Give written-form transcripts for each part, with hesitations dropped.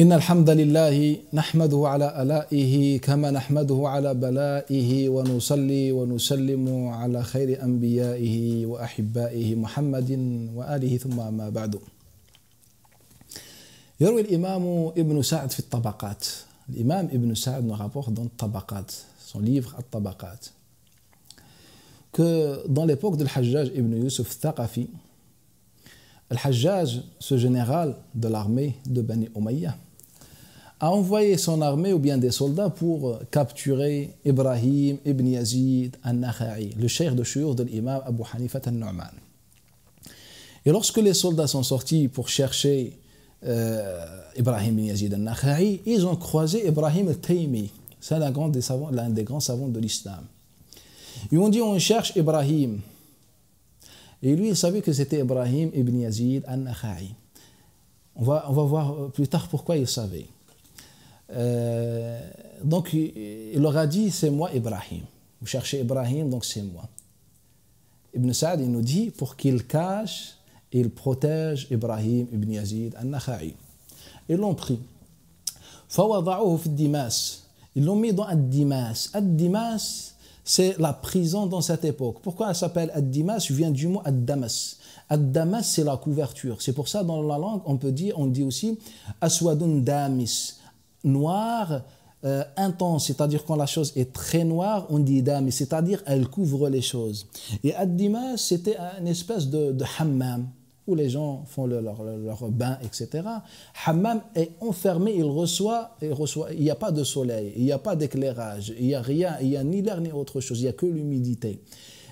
إن الحمد لله نحمده على آلائه كما نحمده على بلائه ونصلي ونسلم على خير أنبيائه وأحبائه محمد وآله ثم ما بعد. يروي الإمام ابن سعد في الطبقات. الإمام ابن Sa'd nous rapporte dans Tabaqat, son livre At-Tabaqat, que dans l'époque de Al-Hajjaj ibn Yusuf Thaqafi, Al-Hajjaj, ce général de l'armée de Bani Umayya, a envoyé son armée ou bien des soldats pour capturer Ibrahim ibn Yazid al-Nakha'i, le cheikh de shuyukh de l'imam Abu Hanifat al-Nu'man. Et lorsque les soldats sont sortis pour chercher Ibrahim ibn Yazid al-Nakha'i, ils ont croisé Ibrahim al-Taymi, c'est l'un des grands savants de l'islam. Ils ont dit: on cherche Ibrahim. Et lui, il savait que c'était Ibrahim ibn Yazid al-Nakha'i. On va voir plus tard pourquoi il savait. Donc, il leur a dit: c'est moi Ibrahim. Vous cherchez Ibrahim, donc c'est moi. Ibn Sa'd, il nous dit pour qu'il cache et il protège Ibrahim ibn Yazid al-Nakha'i. Ils l'ont pris. فَوَضَعُوهُ فِي الدِّمَاسِ. Ils l'ont mis dans Ad-Dimas. Ad-Dimas, c'est la prison dans cette époque. Pourquoi elle s'appelle Ad-Dimas? Vient du mot Ad-Damas. Ad-Damas, c'est la couverture. C'est pour ça, dans la langue, on dit aussi Aswadun Damis, noir intense, c'est-à-dire quand la chose est très noire, on dit Damis, c'est-à-dire elle couvre les choses. Et Ad-Dimas, c'était une espèce de hammam, où les gens font leur bain, etc. Hammam est enfermé, il n'y a pas de soleil, il n'y a pas d'éclairage, il n'y a rien, il n'y a ni l'air ni autre chose, il n'y a que l'humidité.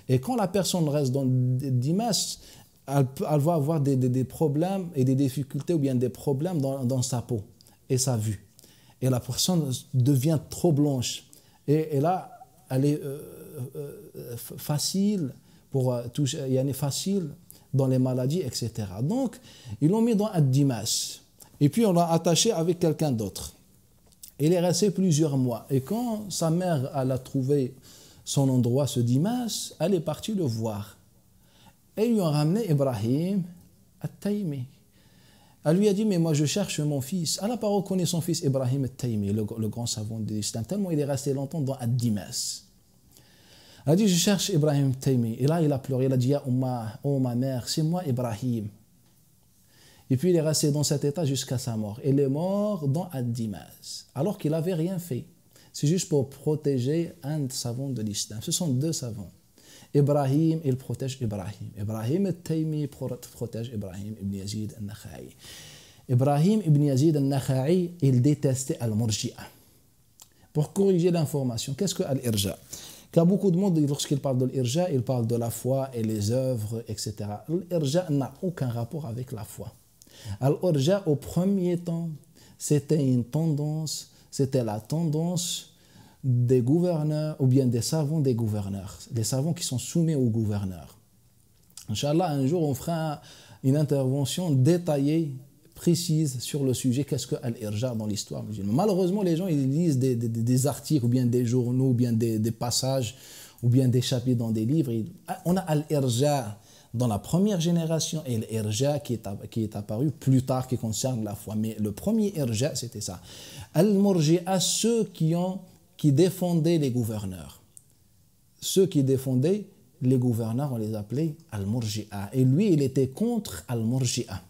Et quand la personne reste dans Dimas, elle va avoir des problèmes et des difficultés ou bien des problèmes dans sa peau et sa vue. Et la personne devient trop blanche. Et là, elle est facile pour toucher, il y en a facile dans les maladies, etc. Donc, ils l'ont mis dans Ad-Dimas. Et puis, on l'a attaché avec quelqu'un d'autre. Il est resté plusieurs mois. Et quand sa mère elle a trouvé son endroit, ce Dimas, elle est partie le voir. Et ils lui ont ramené Ibrahim al-Taymi. Elle lui a dit: mais moi je cherche mon fils. Elle n'a pas reconnu son fils Ibrahim al-Taymi, le grand savant de l'islam, tellement il est resté longtemps dans Ad-Dimas. Elle a dit: je cherche Ibrahim al-Taymi. Et là il a pleuré, il a dit: ya Umma, oh ma mère, c'est moi Ibrahim. Et puis il est resté dans cet état jusqu'à sa mort. Il est mort dans Ad-Dimas, alors qu'il n'avait rien fait. C'est juste pour protéger un savant de l'islam. Ce sont deux savants. Ibrahim, il protège Ibrahim. Ibrahim al-Taymi protège Ibrahim ibn Yazid al-Nakha'i. Ibrahim ibn Yazid al-Nakha'i, il détestait al-Murji'a. Pour corriger l'information, qu'est-ce que al-Irja? Car beaucoup de monde, lorsqu'il parle de l'Irja, il parle de la foi et les œuvres, etc. L'Irja n'a aucun rapport avec la foi. Al-Irja, au premier temps, c'était une tendance, c'était la tendance des gouverneurs ou bien des savants des gouverneurs, les savants qui sont soumis aux gouverneurs. Inch'Allah, un jour on fera une intervention détaillée, précise sur le sujet, qu'est-ce que Al-Irja dans l'histoire musulmane. Malheureusement, les gens ils lisent des articles ou bien des journaux ou bien des passages ou bien des chapitres dans des livres. On a Al-Irja dans la première génération et l'Irja qui est apparu plus tard qui concerne la foi. Mais le premier Irja, c'était ça. Al-Murji'a, ceux qui défendaient les gouverneurs. Ceux qui défendaient les gouverneurs, on les appelait Al-Murji'a. Et lui, il était contre Al-Murji'a.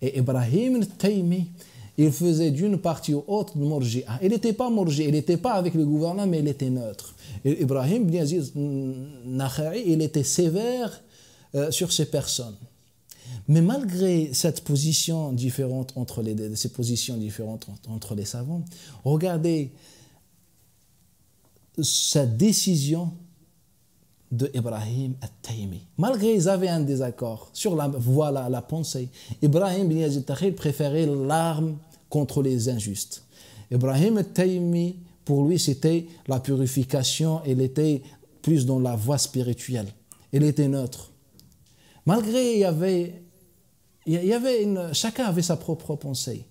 Et Ibrahim al-Taymi, il faisait d'une partie ou autre de Murji'a. Il n'était pas Murji'a, il n'était pas avec les gouverneurs, mais il était neutre. Et Ibrahim ibn Yazid al-Nakha'i, il était sévère sur ces personnes. Mais malgré cette position différente entre les savants, regardez cette décision de Ibrahim al-Taymi. Malgré qu'ils avaient un désaccord sur la pensée, Ibrahim ibn Yazid al-Nakha'i préférait l'arme contre les injustes. Ibrahim al-Taymi, pour lui, c'était la purification, il était plus dans la voie spirituelle. Il était neutre. Malgré, chacun avait sa propre pensée.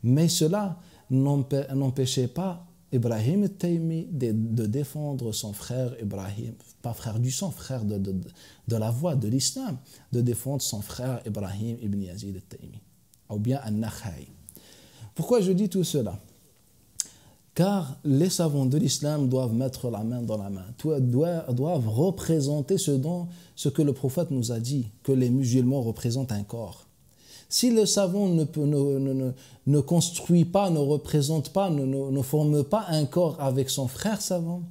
Mais cela n'empêchait pas Ibrahim al-Taymi de défendre son frère Ibrahim, pas frère du sang, frère de la voie de l'islam, de défendre son frère Ibrahim ibn Yazid al-Taymi, ou bien al-Nakha'i. Pourquoi je dis tout cela? Car les savants de l'islam doivent mettre la main dans la main, doivent représenter ce que le prophète nous a dit, que les musulmans représentent un corps. Si le savant ne construit pas, ne représente pas, ne forme pas un corps avec son frère savant,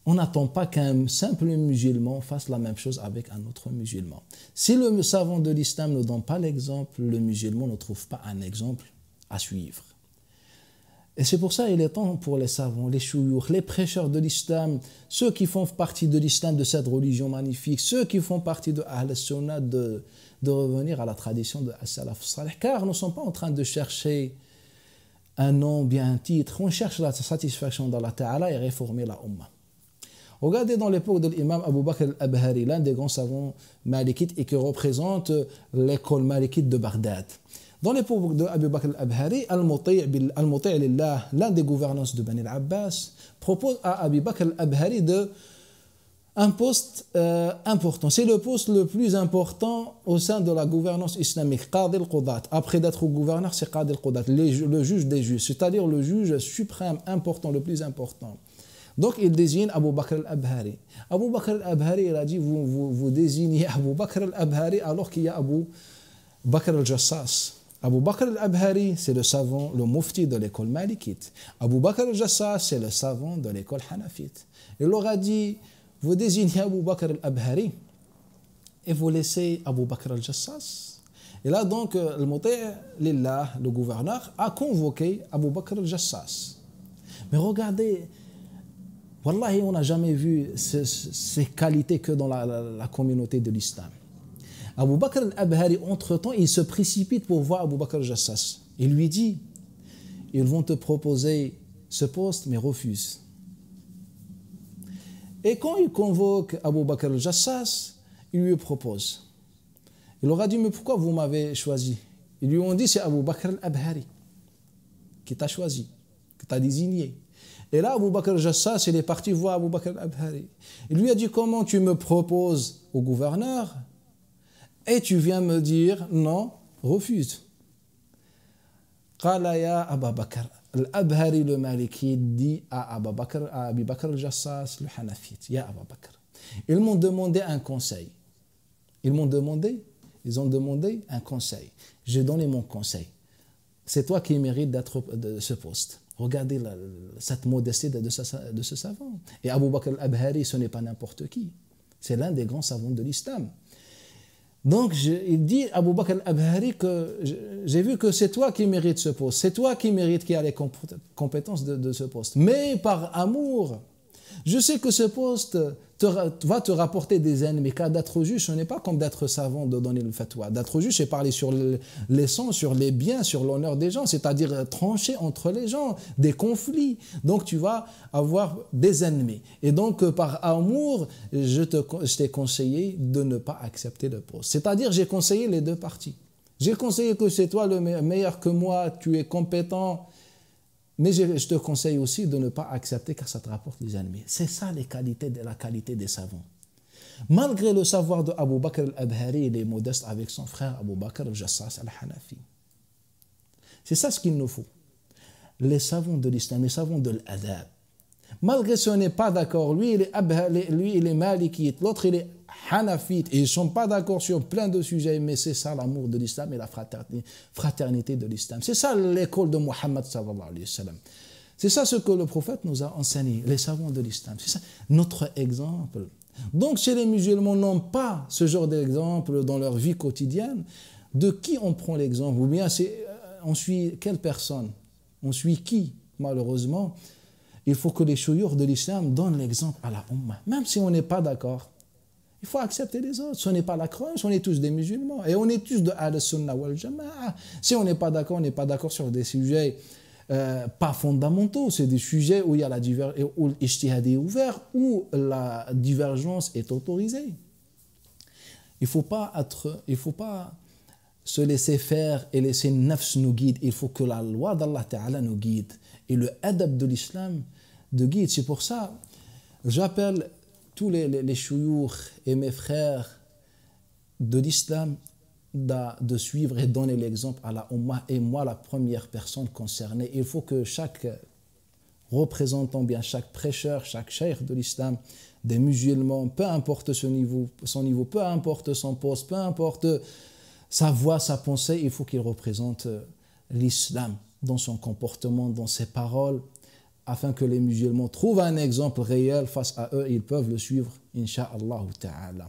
on n'attend pas qu'un simple musulman fasse la même chose avec un autre musulman. Si le savant de l'islam ne donne pas l'exemple, le musulman ne trouve pas un exemple à suivre. Et c'est pour ça qu'il est temps pour les savants, les chouyours, les prêcheurs de l'islam, ceux qui font partie de l'islam, de cette religion magnifique, ceux qui font partie de Ahl al-Sunnah, de revenir à la tradition de As-Salaf Salih. Car nous ne sommes pas en train de chercher un nom, bien un titre. On cherche la satisfaction d'Allah Ta'ala et réformer la Ummah. Regardez dans l'époque de l'imam Abu Bakr al-Abhari, l'un des grands savants malikites et qui représente l'école malikite de Bagdad. Dans l'époque de Abu Bakr al-Abhari, Al-Muti' Lillah, l'un des gouvernants de Bani al-Abbas, propose à Abu Bakr al-Abhari un poste important. C'est le poste le plus important au sein de la gouvernance islamique, Qadi al-Qudat. Après d'être gouverneur, c'est Qadi al-Qudat, le juge des juges, c'est-à-dire le juge suprême, important, le plus important. Donc il désigne Abu Bakr al-Abhari. Abu Bakr al-Abhari, il a dit, vous désignez Abu Bakr al-Abhari alors qu'il y a Abu Bakr al-Jassas. Abu Bakr al-Abhari, c'est le savant, le mufti de l'école malikite. Abu Bakr al-Jassas, c'est le savant de l'école hanafite. Il leur a dit, vous désignez Abu Bakr al-Abhari et vous laissez Abu Bakr al-Jassas. Et là donc, le Muti' Lillah, le gouverneur, a convoqué Abu Bakr al-Jassas. Mais regardez, wallahi, on n'a jamais vu ces qualités que dans la communauté de l'islam. Abu Bakr al-Abhari, entre-temps, il se précipite pour voir Abu Bakr al-Jassas. Il lui dit, ils vont te proposer ce poste, mais refuse. Et quand il convoque Abu Bakr al-Jassas, il lui propose. Il leur a dit, mais pourquoi vous m'avez choisi? Ils lui ont dit, c'est Abu Bakr al-Abhari qui t'a choisi, qui t'a désigné. Et là, Abu Bakr al-Jassas, il est parti voir Abu Bakr al-Abhari. Il lui a dit, comment tu me proposes au gouverneur et tu viens me dire, non, refuse. Qala ya Abu Bakr. Al-Abhari, le Maliki, dit à Abu Bakr al-Jassas, le Hanafite, ya Abu Bakr. Ils m'ont demandé un conseil. Ils ont demandé un conseil. J'ai donné mon conseil. C'est toi qui mérites d'être de ce poste. Regardez cette modestie de ce savant. Et Abu Bakr al-Abhari, ce n'est pas n'importe qui. C'est l'un des grands savants de l'islam. Donc, il dit à Abu Bakr al-Abhari que j'ai vu que c'est toi qui mérites ce poste. C'est toi qui mérites, qui a les compétences de ce poste. Mais par amour, je sais que ce poste va te rapporter des ennemis. Car d'être juge, ce n'est pas comme d'être savant de donner le fatwa. D'être juge, c'est parler sur les sens, sur les biens, sur l'honneur des gens, c'est-à-dire trancher entre les gens, des conflits. Donc tu vas avoir des ennemis. Et donc par amour, je t'ai conseillé de ne pas accepter le poste. C'est-à-dire j'ai conseillé les deux parties. J'ai conseillé que c'est toi le meilleur que moi, tu es compétent. Mais je te conseille aussi de ne pas accepter car ça te rapporte les ennemis. C'est ça la qualité des savants. Malgré le savoir de Abu Bakr al-Abhari, il est modeste avec son frère Abu Bakr al-Jassas al-Hanafi. C'est ça ce qu'il nous faut. Les savants de l'islam, les savants de l'adab. Malgré ce n'est pas d'accord, lui il est malikite, l'autre il est hanafite, et ils ne sont pas d'accord sur plein de sujets, mais c'est ça l'amour de l'islam et la fraternité de l'islam. C'est ça l'école de Muhammad sallallahu alayhi wa sallam. C'est ça ce que le prophète nous a enseigné, les savants de l'islam. C'est ça notre exemple. Donc chez les musulmans n'ont pas ce genre d'exemple dans leur vie quotidienne. De qui on prend l'exemple? Ou bien on suit quelle personne? On suit qui? Malheureusement, il faut que les chouyours de l'islam donnent l'exemple à la Ummah. Même si on n'est pas d'accord, il faut accepter les autres. Ce n'est pas la croyance, on est tous des musulmans. Et on est tous de Ahl-Sunnah wal Jama'a. Si on n'est pas d'accord, on n'est pas d'accord sur des sujets pas fondamentaux. C'est des sujets où il y a où l'ijtihad est ouvert, où la divergence est autorisée. Il ne faut pas se laisser faire et laisser nafs nous guide. Il faut que la loi d'Allah Ta'ala nous guide. Et le adab de l'islam de guide. C'est pour ça j'appelle tous les chouyours et mes frères de l'islam de suivre et donner l'exemple à la Ummah, et moi la première personne concernée. Il faut que chaque représentant, bien chaque prêcheur, chaque cheikh de l'islam, des musulmans, peu importe son niveau, peu importe son poste, peu importe sa voix, sa pensée, il faut qu'il représente l'islam dans son comportement, dans ses paroles, afin que les musulmans trouvent un exemple réel face à eux et ils peuvent le suivre, incha'Allah ta'ala.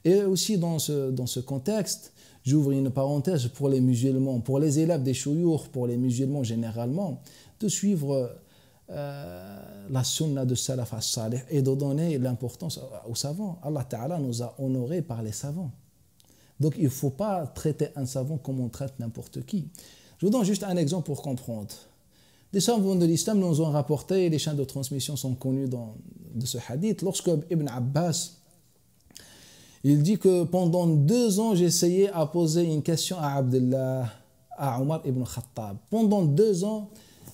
Et aussi dans ce contexte, j'ouvre une parenthèse pour les musulmans, pour les élèves des chouyours, pour les musulmans généralement, de suivre la sunna de salaf as-salih et de donner l'importance aux savants. Allah ta'ala nous a honorés par les savants. Donc il ne faut pas traiter un savant comme on traite n'importe qui. Je vous donne juste un exemple pour comprendre. Des savants de l'islam nous ont rapporté, les chaînes de transmission sont connues de ce hadith, lorsque Ibn Abbas, il dit que pendant 2 ans, j'essayais à poser une question à Abdullah, à Omar ibn Khattab. Pendant 2 ans,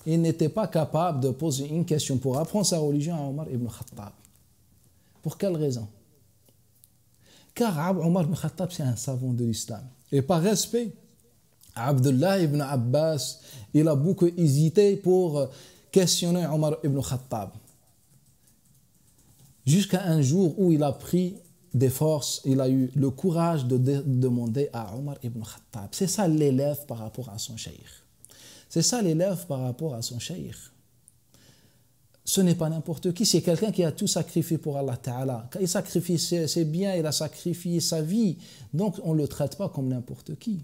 il n'était pas capable de poser une question pour apprendre sa religion à Omar ibn Khattab. Pour quelle raison? Car Omar ibn Khattab, c'est un savant de l'islam. Et par respect, Abdullah ibn Abbas, il a beaucoup hésité pour questionner Omar ibn Khattab. Jusqu'à un jour où il a pris des forces, il a eu le courage de demander à Omar ibn Khattab. C'est ça l'élève par rapport à son cheikh. C'est ça l'élève par rapport à son cheikh. Ce n'est pas n'importe qui, c'est quelqu'un qui a tout sacrifié pour Allah Ta'ala. Quand il sacrifie ses biens, il a sacrifié sa vie. Donc on ne le traite pas comme n'importe qui.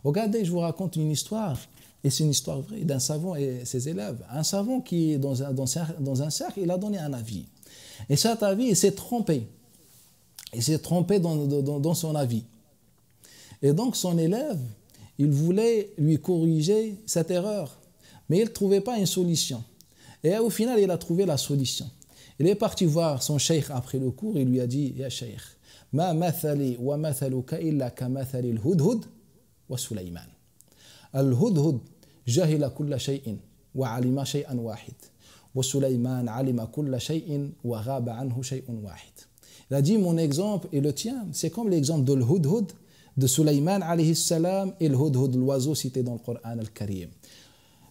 Regardez, je vous raconte une histoire, et c'est une histoire vraie, d'un savant et ses élèves. Un savant qui est dans un cercle, il a donné un avis. Et cet avis, il s'est trompé. Il s'est trompé dans son avis. Et donc son élève, il voulait lui corriger cette erreur, mais il ne trouvait pas une solution. Et au final, il a trouvé la solution. Il est parti voir son cheikh après le cours, il lui a dit « Ya cheikh, ma mathali wa mathaluka illa ka mathali al-hudhud wa Sulayman. Al-hudhud jahila kulla shay'in wa alima shay'an wahid. Wa Sulayman alima kulla shay'in wa ghaba anhu shay'un wahid. » Il a dit, mon exemple et le tien, c'est comme l'exemple de l'hudhud, de Sulayman alayhi salam, et l'hudhud, l'oiseau cité dans le Coran al-Karim.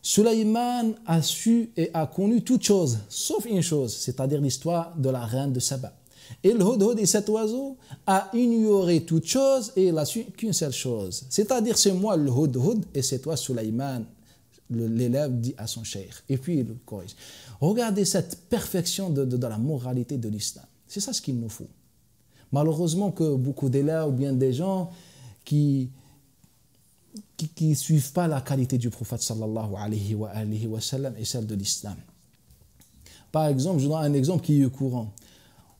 Sulayman a su et a connu toutes choses, sauf une chose, c'est-à-dire l'histoire de la reine de Saba. Et l'hudhud et cet oiseau a ignoré toutes choses et il a su qu'une seule chose. C'est-à-dire, c'est moi l'hudhud et c'est toi Sulayman, l'élève dit à son cheikh. Et puis il le corrige. Regardez cette perfection de la moralité de l'islam. C'est ça ce qu'il nous faut. Malheureusement que beaucoup d'élèves ou bien des gens qui suivent pas la qualité du prophète sallallahu alayhi wa sallam et celle de l'islam. Par exemple, je donne un exemple qui est courant.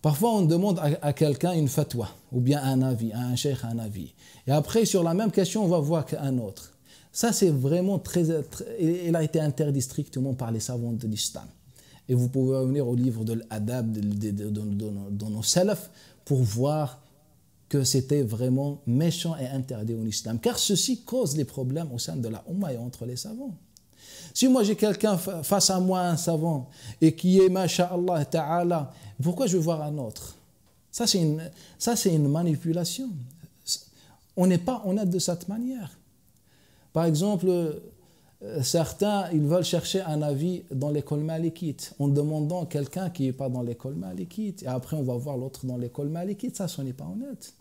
Parfois, on demande à quelqu'un une fatwa ou bien un avis, à un cheikh un avis. Et après, sur la même question, on va voir qu'un autre. Ça, c'est vraiment il a été interdit strictement par les savants de l'islam. Et vous pouvez revenir au livre de l'adab de nos salafs pour voir que c'était vraiment méchant et interdit en islam. Car ceci cause les problèmes au sein de la Ummah et entre les savants. Si moi j'ai quelqu'un face à moi, un savant, et qui est masha'Allah ta'ala, pourquoi je vais voir un autre? Ça c'est une manipulation. On n'est pas honnête de cette manière. Par exemple, certains, ils veulent chercher un avis dans l'école malikite en demandant à quelqu'un qui n'est pas dans l'école malikite. Et après, on va voir l'autre dans l'école malikite. Ça, ce n'est pas honnête.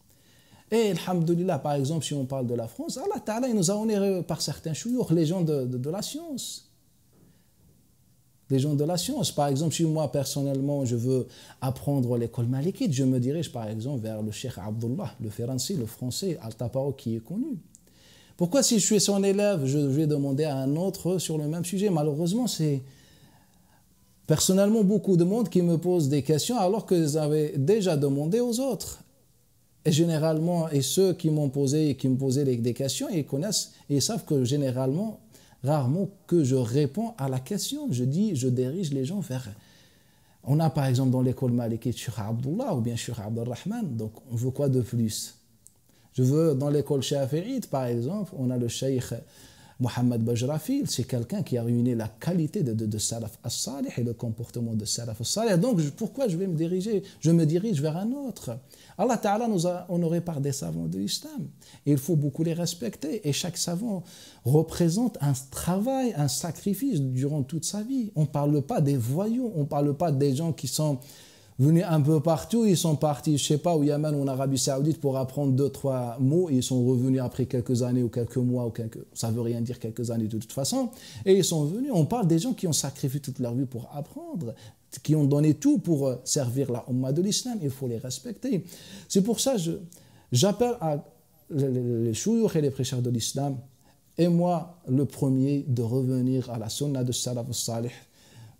Et, alhamdoulilah, par exemple, si on parle de la France, Allah Ta'ala, il nous a honorés par certains chouyours, les gens de la science. Les gens de la science. Par exemple, si moi, personnellement, je veux apprendre l'école malikite, je me dirige, par exemple, vers le Cheikh Abdullah, le Féransi, le français, Al-Tapao, qui est connu. Pourquoi si je suis son élève, je vais demander à un autre sur le même sujet? Malheureusement, c'est personnellement beaucoup de monde qui me pose des questions alors que j'avais déjà demandé aux autres. Et généralement, et ceux qui m'ont posé et qui me posaient des questions, ils connaissent et ils savent que généralement, rarement que je réponds à la question. Je dirige les gens vers... On a par exemple dans l'école malikite Cheikh Abdullah ou bien Cheikh Abdurrahman, donc on veut quoi de plus? Je veux, dans l'école shafi'ite, par exemple, on a le cheikh Mohamed Bajrafil, c'est quelqu'un qui a réuni la qualité de Salaf as-Salih et le comportement de Salaf as-Salih. Donc, pourquoi je me dirige vers un autre? Allah Ta'ala nous a honorés par des savants de l'islam. Il faut beaucoup les respecter. Et chaque savant représente un travail, un sacrifice durant toute sa vie. On ne parle pas des voyous, on ne parle pas des gens qui sont venus un peu partout, ils sont partis, je ne sais pas, au Yémen ou en Arabie Saoudite pour apprendre 2-3 mots, et ils sont revenus après quelques années ou quelques mois, ça ne veut rien dire quelques années de toute façon, et ils sont venus. On parle des gens qui ont sacrifié toute leur vie pour apprendre, qui ont donné tout pour servir la Ummah de l'islam, il faut les respecter. C'est pour ça que j'appelle à les chouyoukhs et les prêcheurs de l'islam, et moi le premier, de revenir à la sunna de Salaf al-Salih,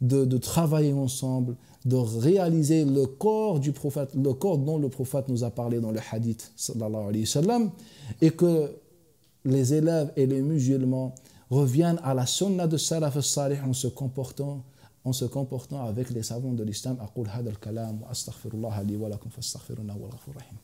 de travailler ensemble, de réaliser le corps du prophète, le corps dont le prophète nous a parlé dans le hadith sallallahu alayhi wa sallam, et que les élèves et les musulmans reviennent à la sunna de Salaf al-Salih en se comportant avec les savants de l'islam. Aqul hadha al-kalam wa astaghfirullah li wa lakum fastaghfirunahu wal ghafur rahim.